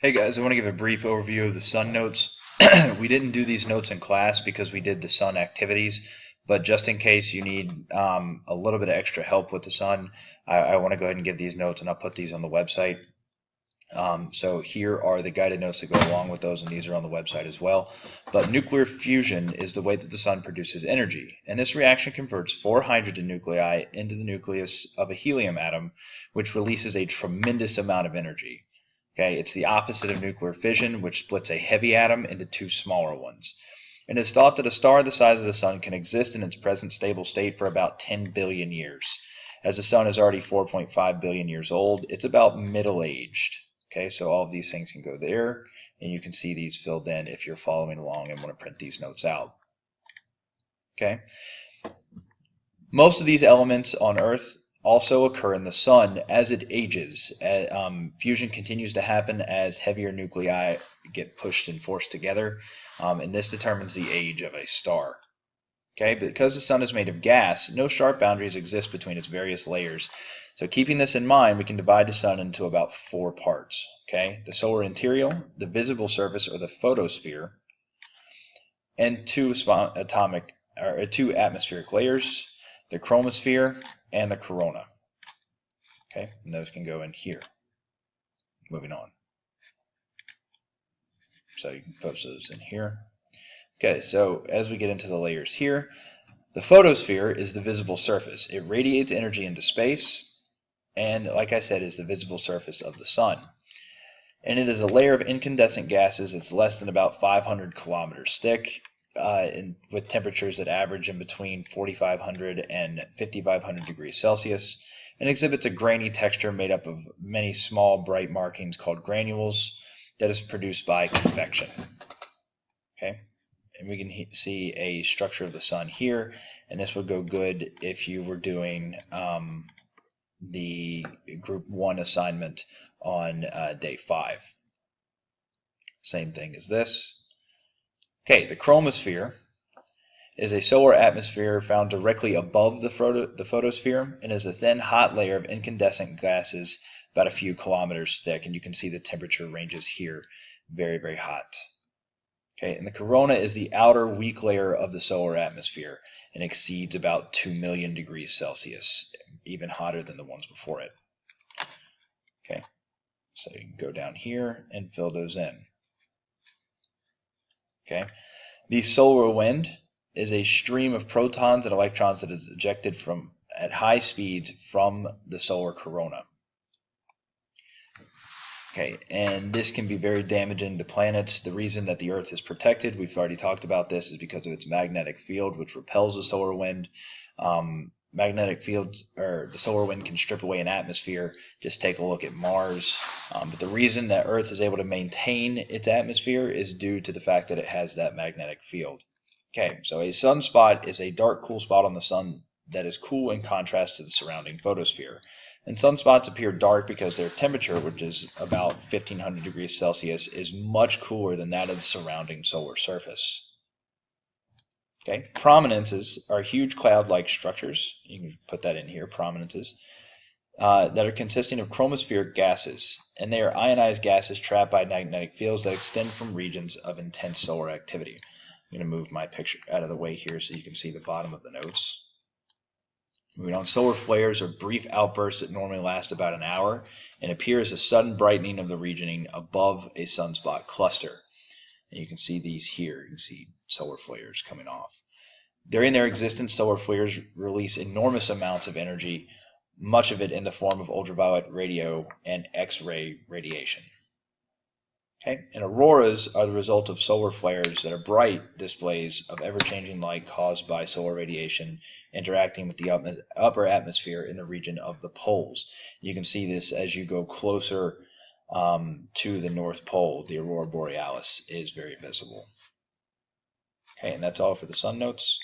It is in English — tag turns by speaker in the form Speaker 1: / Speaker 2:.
Speaker 1: Hey guys, I want to give a brief overview of the sun notes. We didn't do these notes in class because we did the sun activities, but just in case you need a little bit of extra help with the sun, I want to go ahead and give these notes, and I'll put these on the website. So here are the guided notes that go along with those, and these are on the website as well. But nuclear fusion is the way that the sun produces energy, and this reaction converts 4 hydrogen nuclei into the nucleus of a helium atom, which releases a tremendous amount of energy. Okay, it's the opposite of nuclear fission, which splits a heavy atom into two smaller ones. And it's thought that a star the size of the sun can exist in its present stable state for about 10 billion years. As the sun is already 4.5 billion years old, it's about middle-aged. Okay, so all of these things can go there, and you can see these filled in if you're following along and want to print these notes out. Okay, most of these elements on Earth also occur in the sun as it ages. Fusion continues to happen as heavier nuclei get pushed and forced together, and this determines the age of a star. Okay, because the sun is made of gas, no sharp boundaries exist between its various layers. So keeping this in mind, we can divide the sun into about 4 parts. Okay, the solar interior, the visible surface or the photosphere, and two atmospheric layers, the chromosphere and the corona. Okay, and those can go in here. Moving on. So you can post those in here. Okay, so as we get into the layers here, the photosphere is the visible surface. It radiates energy into space, and like I said, is the visible surface of the sun. And it is a layer of incandescent gases. It's less than about 500 kilometers thick, with temperatures that average in between 4,500 and 5,500 degrees Celsius, and exhibits a grainy texture made up of many small bright markings called granules that is produced by convection. Okay, and we can see a structure of the sun here, and this would go good if you were doing the group 1 assignment on day 5. Same thing as this. Okay, the chromosphere is a solar atmosphere found directly above the photosphere and is a thin, hot layer of incandescent gases about a few kilometers thick, and you can see the temperature ranges here, very, very hot. Okay, and the corona is the outer weak layer of the solar atmosphere and exceeds about 2 million degrees Celsius, even hotter than the ones before it. Okay, so you can go down here and fill those in. Okay, the solar wind is a stream of protons and electrons that is ejected from at high speeds from the solar corona. Okay, and this can be very damaging to planets. The reason that the Earth is protected, we've already talked about this, is because of its magnetic field, which repels the solar wind. Magnetic fields, or the solar wind, can strip away an atmosphere. Just take a look at Mars. But the reason that Earth is able to maintain its atmosphere is due to the fact that it has that magnetic field. Okay, so a sunspot is a dark, cool spot on the sun that is cool in contrast to the surrounding photosphere. And sunspots appear dark because their temperature, which is about 1500 degrees Celsius, is much cooler than that of the surrounding solar surface. Okay, prominences are huge cloud-like structures. You can put that in here, prominences, that are consisting of chromospheric gases, and they are ionized gases trapped by magnetic fields that extend from regions of intense solar activity. I'm going to move my picture out of the way here so you can see the bottom of the notes. Moving on, solar flares are brief outbursts that normally last about an hour and appear as a sudden brightening of the region above a sunspot cluster. And you can see these here. You can see solar flares coming off. During their existence, solar flares release enormous amounts of energy, much of it in the form of ultraviolet radio and X-ray radiation. Okay, and auroras are the result of solar flares that are bright displays of ever-changing light caused by solar radiation interacting with the upper atmosphere in the region of the poles. You can see this as you go closer to the North Pole. The aurora borealis is very visible. Okay, and that's all for the sun notes.